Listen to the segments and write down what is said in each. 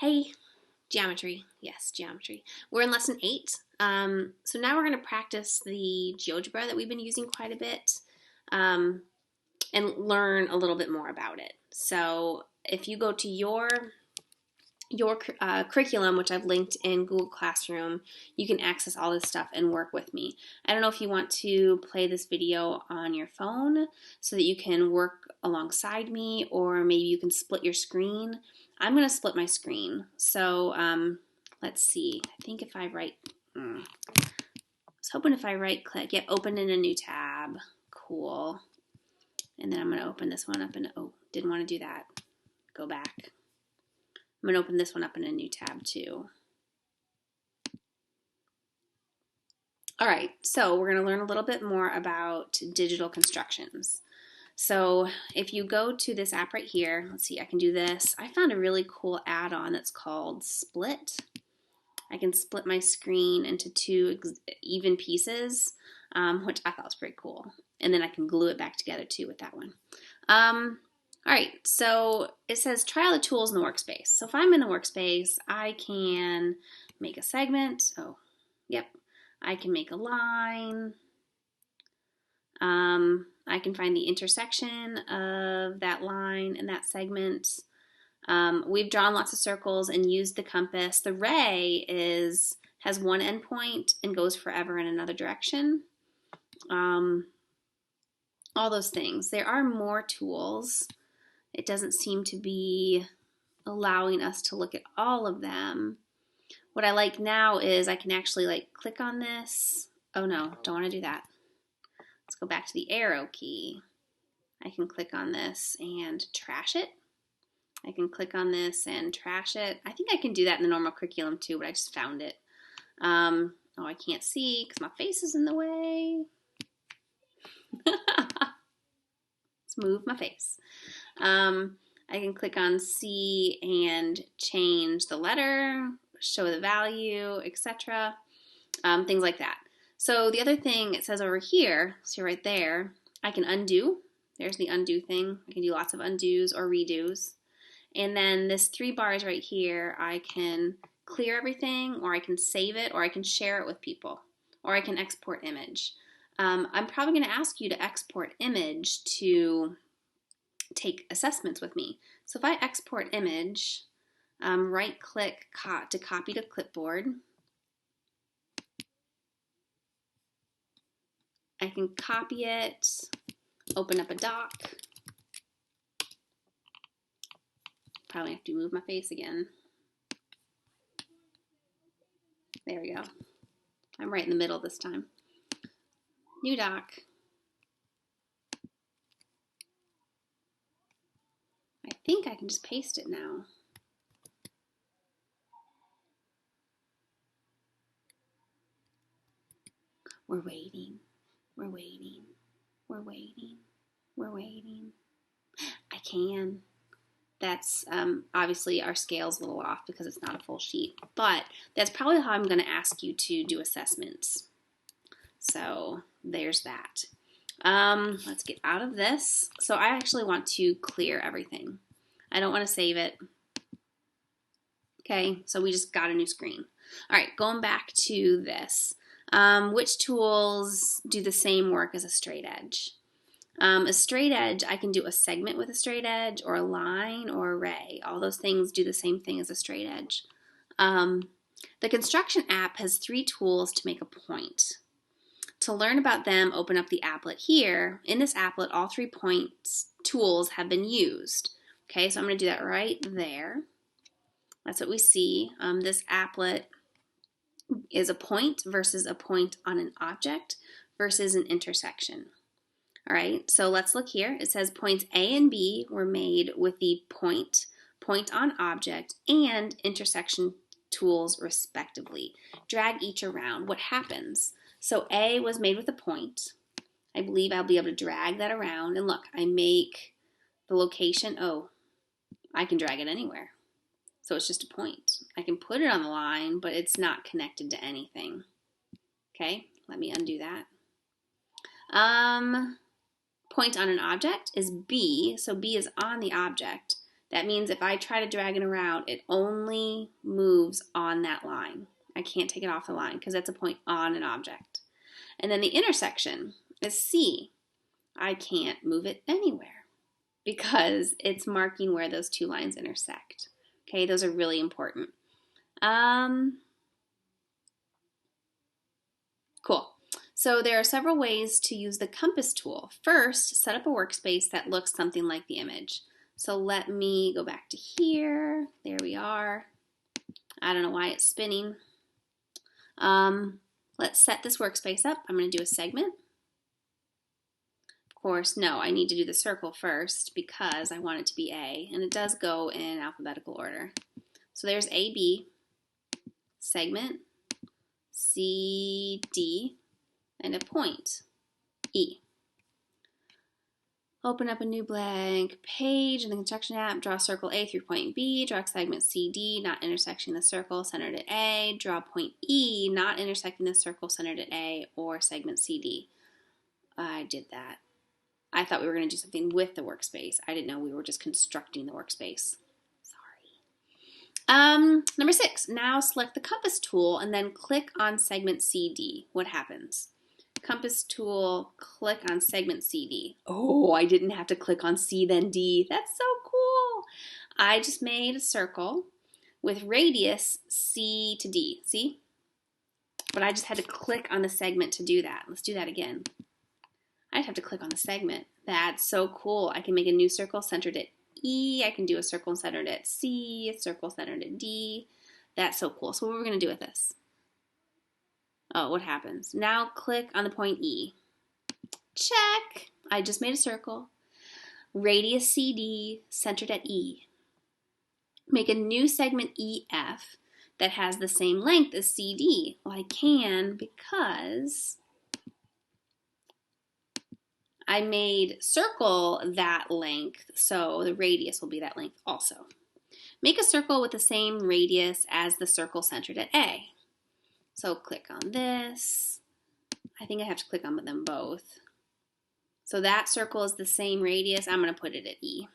Hey, geometry. Yes, geometry. We're in lesson 8. So now we're going to practice the GeoGebra that we've been using quite a bit and learn a little bit more about it. So if you go to your curriculum, which I've linked in Google Classroom, you can access all this stuff and work with me. I don't know if you want to play this video on your phone so that you can work alongside me, or maybe you can split your screen. I'm going to split my screen. So let's see. I think if I I was hoping if I right click, yep, open in a new tab. Cool. And then I'm going to open this one up and, oh, didn't want to do that. Go back. I'm going to open this one up in a new tab too. All right, so we're going to learn a little bit more about digital constructions. So if you go to this app right here, let's see, I can do this. I found a really cool add-on that's called Split. I can split my screen into two even pieces, which I thought was pretty cool. And then I can glue it back together too with that one. All right, so it says try all the tools in the workspace. So if I'm in the workspace, I can make a segment. Oh, yep. I can make a line. I can find the intersection of that line and that segment. We've drawn lots of circles and used the compass. The ray has one endpoint and goes forever in another direction. All those things. There are more tools. It doesn't seem to be allowing us to look at all of them. What I like now is I can actually click on this. Oh no, don't want to do that. Let's go back to the arrow key. I can click on this and trash it. I can click on this and trash it. I think I can do that in the normal curriculum too, but I just found it. Oh, I can't see because my face is in the way. Let's move my face. I can click on C and change the letter, show the value, etc. Things like that. So the other thing it says over here, see right there, I can undo. There's the undo thing. I can do lots of undos or redos. And then this 3 bars right here, I can clear everything, or I can save it, or I can share it with people, or I can export image. I'm probably going to ask you to export image to take assessments with me. So if I export image, right click to copy to clipboard. I can copy it, open up a doc. Probably have to move my face again. There we go. I'm right in the middle this time. New doc. I think I can just paste it now. We're waiting. We're waiting. We're waiting. We're waiting. I can. That's obviously our scale's a little off because it's not a full sheet, but that's probably how I'm going to ask you to do assessments. So there's that. Let's get out of this. So I actually want to clear everything. I don't want to save it. Okay, so we just got a new screen. All right, going back to this. Which tools do the same work as a straight edge? A straight edge, I can do a segment with a straight edge, or a line, or a ray. All those things do the same thing as a straight edge. The construction app has 3 tools to make a point. To learn about them, open up the applet here. In this applet, all 3 points tools have been used. Okay, so I'm going to do that right there. That's what we see. This applet is a point versus a point on an object versus an intersection. All right, so let's look here. It says points A and B were made with the point on object, and intersection tools respectively. Drag each around. What happens? So A was made with a point. I believe I'll be able to drag that around, and look, I make the location. Oh, I can drag it anywhere. So it's just a point. I can put it on the line, but it's not connected to anything. Okay, let me undo that. Point on an object is B, so B is on the object. That means if I try to drag it around, it only moves on that line. I can't take it off the line because that's a point on an object. And then the intersection is C. I can't move it anywhere because it's marking where those two lines intersect. Okay, those are really important. Cool. So there are several ways to use the compass tool. First, set up a workspace that looks something like the image. So let me go back to here. There we are. I don't know why it's spinning. Let's set this workspace up. I'm going to do a segment. Of course, no, I need to do the circle first because I want it to be A, and it does go in alphabetical order. So there's AB, segment, CD, and a point, E. Open up a new blank page in the construction app, draw circle A through point B, draw segment CD, not intersecting the circle, centered at A, draw point E, not intersecting the circle, centered at A, or segment CD. I did that. I thought we were going to do something with the workspace. I didn't know we were just constructing the workspace. Number 6, now select the compass tool and then click on segment CD. What happens? Compass tool, click on segment CD. Oh, I didn't have to click on C then D. That's so cool. I just made a circle with radius C to D. See? But I just had to click on the segment to do that. Let's do that again. I'd have to click on the segment. That's so cool. I can make a new circle centered at E. I can do a circle centered at C, a circle centered at D. That's so cool. So what are we going to do with this? Oh, what happens? Now click on the point E. Check. I just made a circle. Radius CD centered at E. Make a new segment EF that has the same length as CD. Well, I can because I made circle that length, so the radius will be that length also. Make a circle with the same radius as the circle centered at A. So click on this. I think I have to click on them both. So that circle is the same radius. I'm going to put it at E.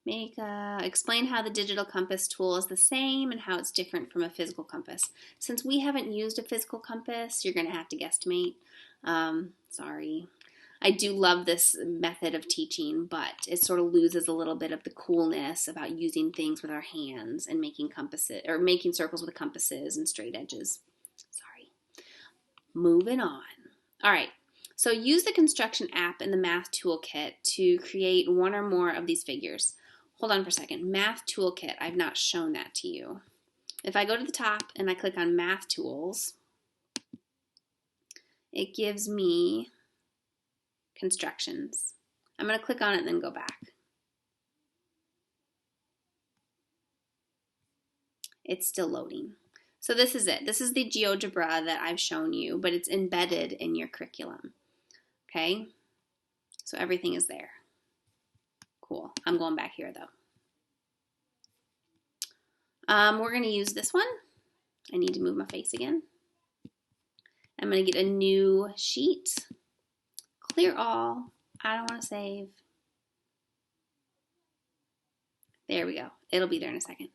Explain how the digital compass tool is the same and how it's different from a physical compass. Since we haven't used a physical compass, you're going to have to guesstimate. Sorry. I do love this method of teaching, but it sort of loses a little bit of the coolness about using things with our hands and making compasses or making circles with compasses and straight edges. Sorry. Moving on. All right. So use the construction app in the math toolkit to create one or more of these figures. Hold on for a second. Math toolkit. I've not shown that to you. If I go to the top and I click on math tools, it gives me constructions. I'm going to click on it and then go back. It's still loading. So this is it. This is the GeoGebra that I've shown you, but it's embedded in your curriculum. Okay? So everything is there. Cool. I'm going back here though. We're going to use this one. I need to move my face again. I'm going to get a new sheet. Clear all. I don't want to save. There we go. It'll be there in a second.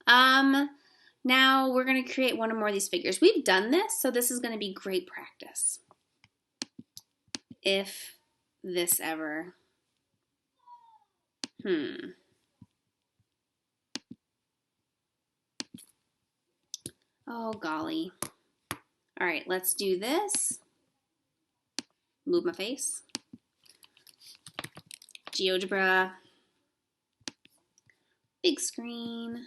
Now we're going to create one or more of these figures. We've done this, so this is going to be great practice. If this ever... Oh, golly. All right, let's do this. Move my face. GeoGebra. Big screen.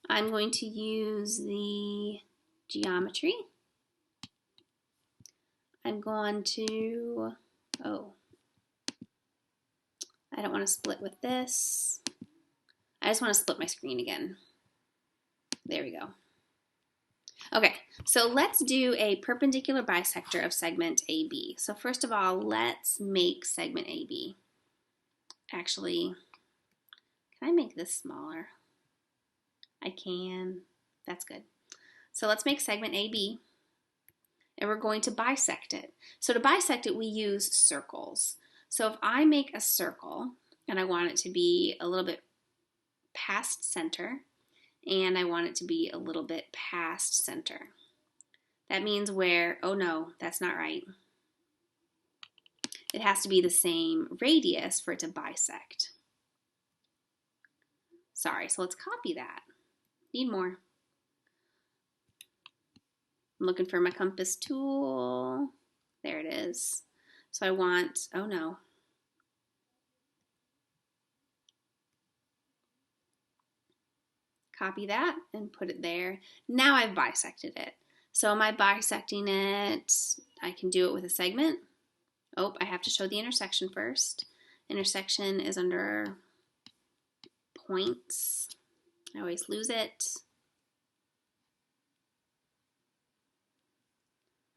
I'm going to use the geometry. I'm going to, I don't want to split with this. I just want to split my screen again. There we go. Okay, so let's do a perpendicular bisector of segment AB. So first of all, let's make segment AB. Actually, can I make this smaller? I can. That's good. So let's make segment AB, and we're going to bisect it. So to bisect it, we use circles. So if I make a circle, and I want it to be a little bit past center, and I want it to be a little bit past center. That means where, oh no, that's not right. It has to be the same radius for it to bisect. Sorry, so let's copy that. Need more. I'm looking for my compass tool. There it is. So I want, oh no. Copy that and put it there. Now I've bisected it. So am I bisecting it? I can do it with a segment. Oh, I have to show the intersection first. Intersection is under points. I always lose it.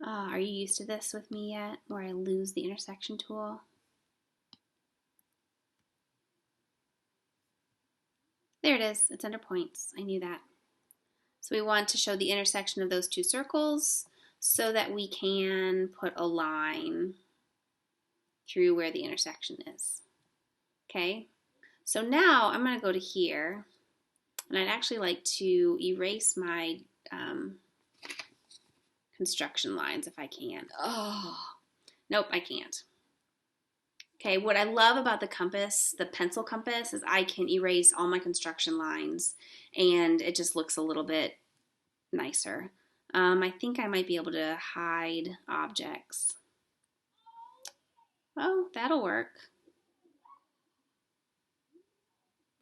Are you used to this with me yet, where I lose the intersection tool? There it is. It's under points. I knew that. So we want to show the intersection of those two circles so that we can put a line through where the intersection is. Okay, so now I'm going to go to here, and I'd actually like to erase my construction lines if I can. Oh, nope, I can't. Okay, what I love about the compass, the pencil compass, is I can erase all my construction lines and it just looks a little bit nicer. I think I might be able to hide objects. Oh, that'll work.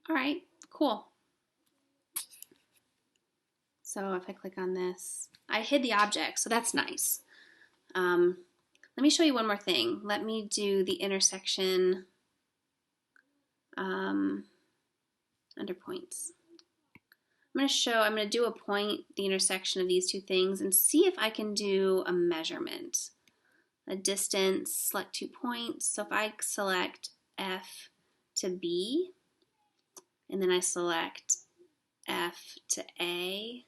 All right, cool. So if I click on this, I hid the object, so that's nice. Let me show you one more thing. Let me do the intersection under points. I'm going to do a point, the intersection of these two things, and see if I can do a measurement. A distance, select 2 points. So if I select F to B, and then I select F to A,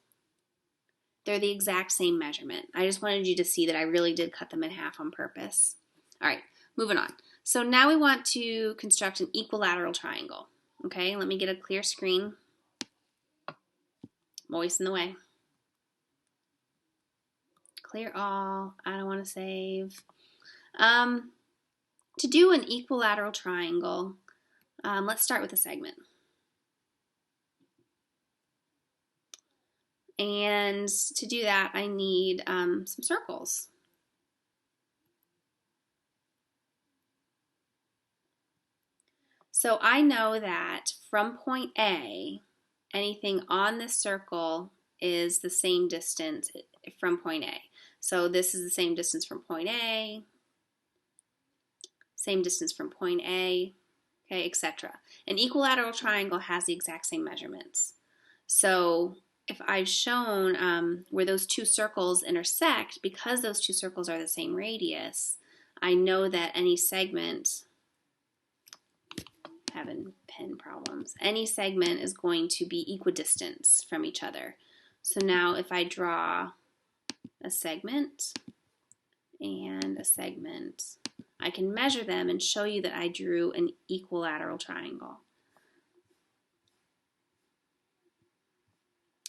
they're the exact same measurement. I just wanted you to see that I really did cut them in half on purpose. All right, moving on. So now we want to construct an equilateral triangle. Okay, let me get a clear screen. I'm always in the way. Clear all. I don't want to save. To do an equilateral triangle, let's start with a segment. And to do that, I need some circles. So I know that from point A, anything on this circle is the same distance from point A. So this is the same distance from point A, same distance from point A, okay, etc. An equilateral triangle has the exact same measurements. So if I've shown where those two circles intersect, because those two circles are the same radius, I know that any segment, having pen problems, any segment is going to be equidistant from each other. So now if I draw a segment and a segment, I can measure them and show you that I drew an equilateral triangle.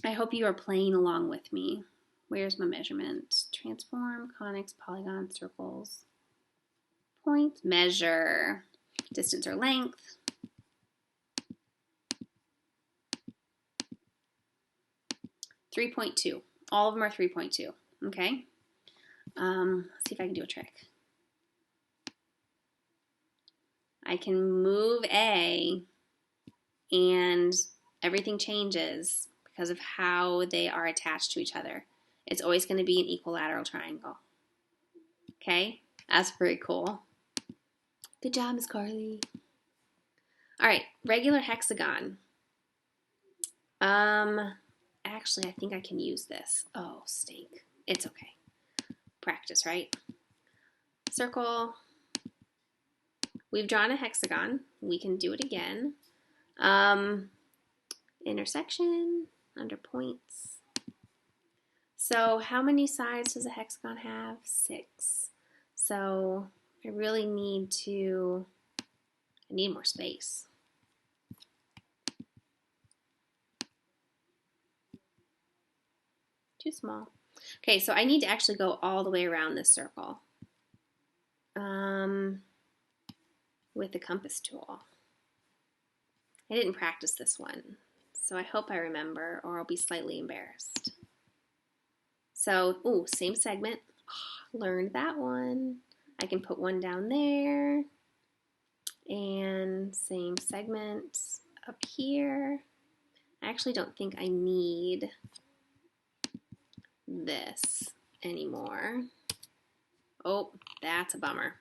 I hope you are playing along with me. Where's my measurement? Transform, conics, polygons, circles, point, measure, distance or length. .2. All of them are 3.2. Okay. Let's see if I can do a trick. I can move A and everything changes because of how they are attached to each other. It's always going to be an equilateral triangle. Okay, that's pretty cool. Good job, Miss Carly. All right, regular hexagon. Actually, I think I can use this. Oh, stink. It's okay. Practice, right? Circle. We've drawn a hexagon. We can do it again. Intersection, under points. So how many sides does a hexagon have? 6. So I really need to I need more space. Too small. Okay, so I need to actually go all the way around this circle with the compass tool. I didn't practice this one, so I hope I remember or I'll be slightly embarrassed. So, ooh, same segment. Oh, learned that one. I can put one down there. And same segment up here. I actually don't think I need this anymore. Oh, that's a bummer.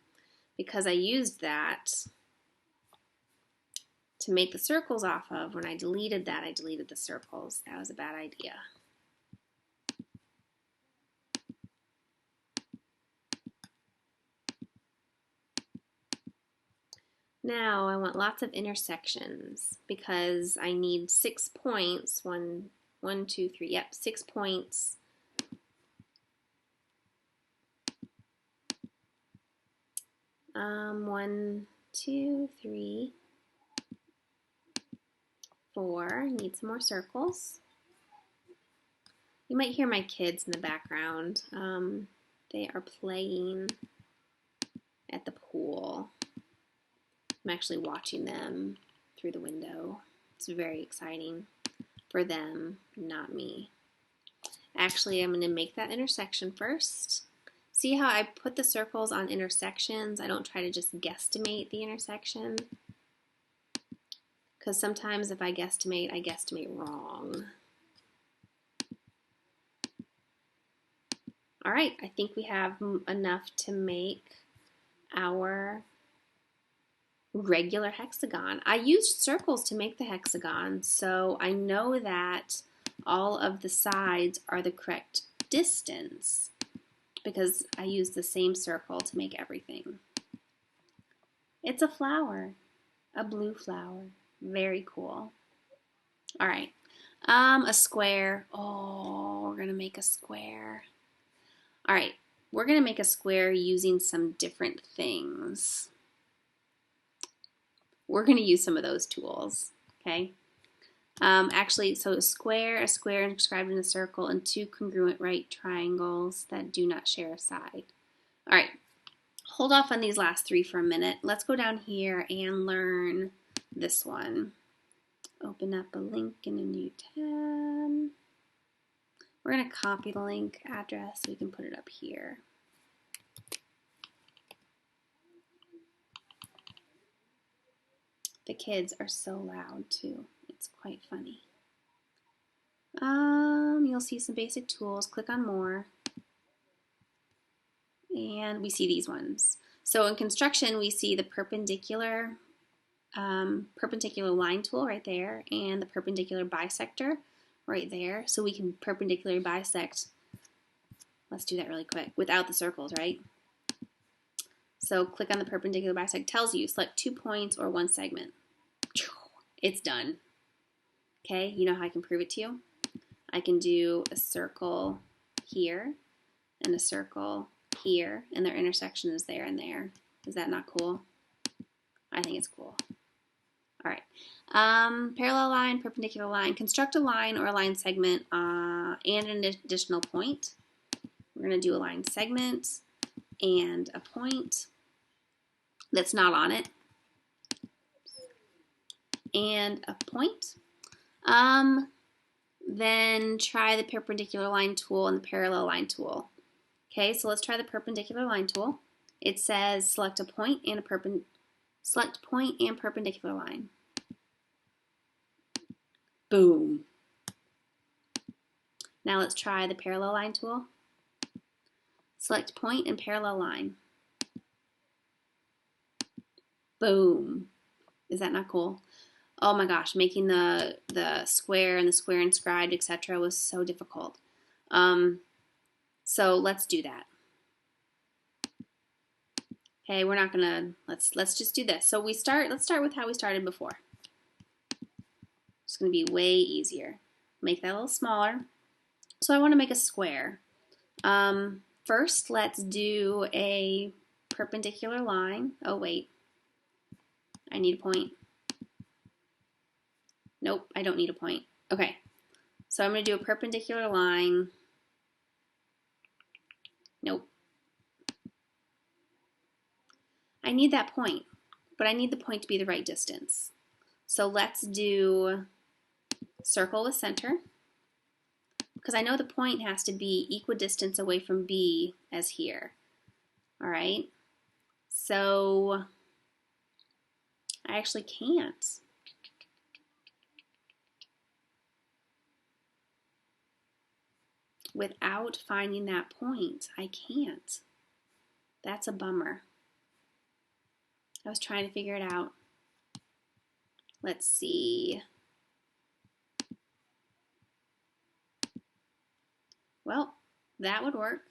Because I used that to make the circles off of. When I deleted that, I deleted the circles. That was a bad idea. Now I want lots of intersections because I need 6 points. One, 2, 3. Yep, 6 points. One, 2, 3, 4. Need some more circles. You might hear my kids in the background. They are playing at the pool. I'm actually watching them through the window. It's very exciting for them, not me. Actually, I'm going to make that intersection first. See how I put the circles on intersections? I don't try to just guesstimate the intersection. Because sometimes if I guesstimate wrong. All right, I think we have enough to make our regular hexagon. I used circles to make the hexagon, so I know that all of the sides are the correct distance because I used the same circle to make everything. It's a flower, a blue flower. Very cool. All right, a square. Oh, we're gonna make a square. All right, we're gonna make a square using some different things. We're gonna use some of those tools, okay? Actually, so a square inscribed in a circle, and 2 congruent right triangles that do not share a side. All right, hold off on these last 3 for a minute. Let's go down here and learn this one. Open up a link in a new tab. We're going to copy the link address so we can put it up here. The kids are so loud too. It's quite funny. You'll see some basic tools. Click on more. And we see these ones. So in construction, we see the perpendicular line tool right there and the perpendicular bisector right there. So we can perpendicularly bisect. Let's do that really quick without the circles, right? So click on the perpendicular bisect. Tells you select 2 points or 1 segment. It's done. Okay, you know how I can prove it to you? I can do a circle here and a circle here, and their intersection is there and there. Is that not cool? I think it's cool. All right. Parallel line, perpendicular line. Construct a line or a line segment and an additional point. We're going to do a line segment and a point that's not on it. And a point. Then try the perpendicular line tool and the parallel line tool. Okay, so let's try the perpendicular line tool. It says select a point and a perpendicular line. Boom. Now let's try the parallel line tool. Select point and parallel line. Boom. Is that not cool? Oh my gosh, making the square and the square inscribed, etc. was so difficult. So let's do that. Okay, we're not gonna, let's just do this. So let's start with how we started before. It's gonna be way easier. Make that a little smaller. So I wanna make a square. First, let's do a perpendicular line. Oh wait, I need a point. Nope, I don't need a point. Okay, so I'm going to do a perpendicular line. Nope. I need that point, but I need the point to be the right distance. So let's do circle with center, because I know the point has to be equidistant away from B as here. All right, so I actually can't. Without finding that point, I can't. That's a bummer. I was trying to figure it out. Let's see. Well, that would work.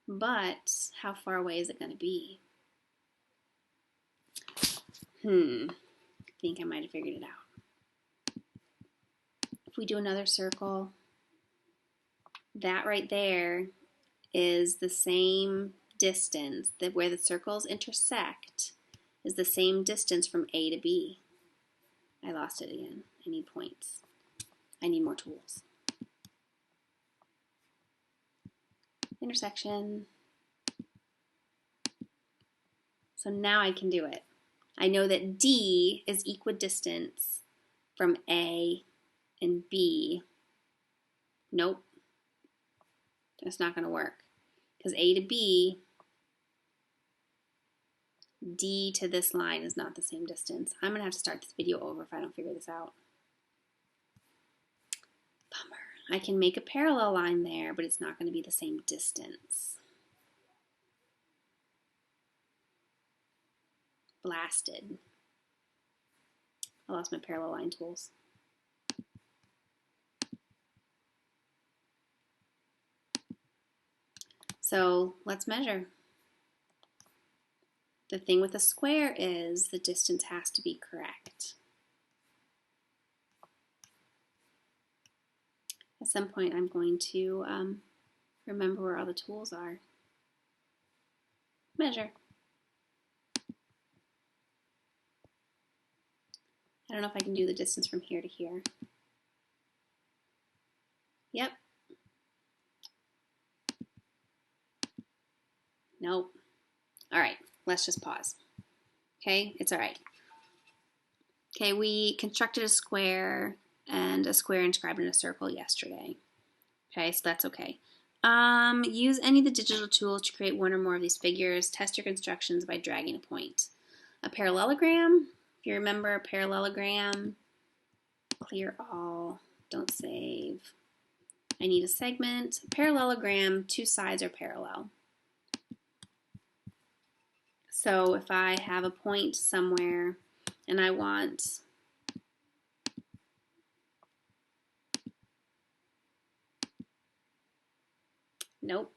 But how far away is it going to be? I think I might have figured it out. If we do another circle, that right there is the same distance, that where the circles intersect is the same distance from A to B. I lost it again. I need points. I need more tools. Intersection. So now I can do it. I know that D is equidistant from A and B. Nope. That's not going to work. Because A to B, D to this line is not the same distance. I'm going to have to start this video over if I don't figure this out. Bummer. I can make a parallel line there, but it's not going to be the same distance. Blasted. I lost my parallel line tools. So let's measure. The thing with a square is the distance has to be correct. At some point I'm going to remember where all the tools are. Measure. I don't know if I can do the distance from here to here. Yep. Nope. All right, let's just pause. Okay, it's all right. Okay, we constructed a square and a square inscribed in a circle yesterday. Okay, so that's okay. Use any of the digital tools to create one or more of these figures. Test your constructions by dragging a point. A parallelogram, if you remember a parallelogram, clear all, don't save. I need a segment. A parallelogram, two sides are parallel. So if I have a point somewhere and I want nope.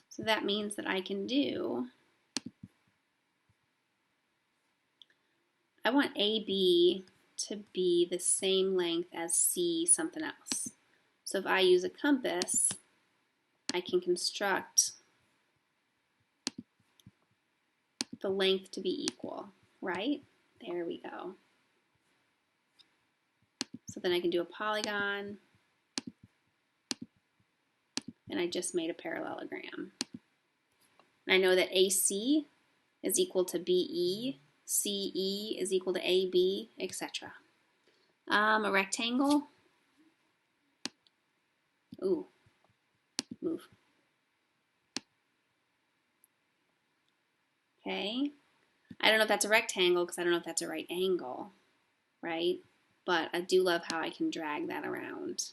So that means that I can do, I want AB to be the same length as C something else. So if I use a compass, I can construct the length to be equal, right? There we go. So then I can do a polygon, and I just made a parallelogram. And I know that AC is equal to BE, CE is equal to AB, etc. A rectangle. Ooh, move. Okay. I don't know if that's a rectangle because I don't know if that's a right angle, right? But I do love how I can drag that around.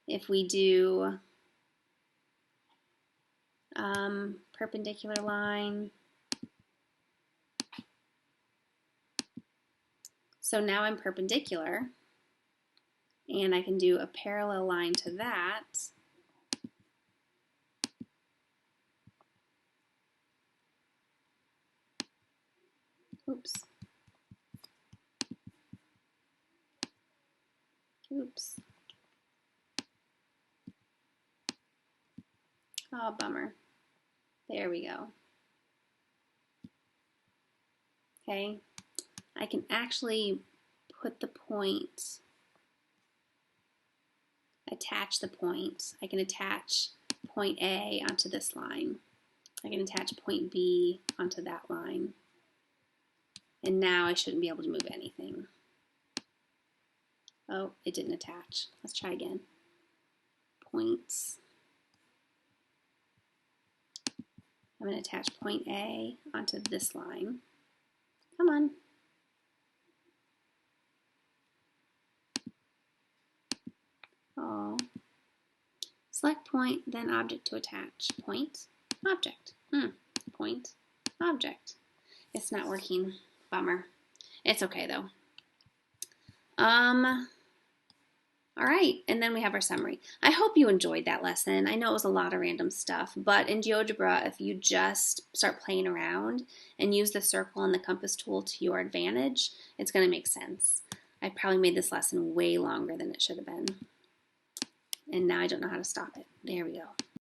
If we do perpendicular line, so now I'm perpendicular, and I can do a parallel line to that. Oops. Oops. Oh, bummer. There we go. Okay, I can actually put the point, attach the point. I can attach point A onto this line. I can attach point B onto that line. And now I shouldn't be able to move anything. Oh, it didn't attach. Let's try again. Points. I'm going to attach point A onto this line. Come on. Oh. Select point, then object to attach. Point, object. Point, object. It's not working. Bummer. It's okay though. All right, and then we have our summary. I hope you enjoyed that lesson. I know it was a lot of random stuff, but in GeoGebra, if you just start playing around and use the circle and the compass tool to your advantage, it's going to make sense. I probably made this lesson way longer than it should have been. And now I don't know how to stop it. There we go.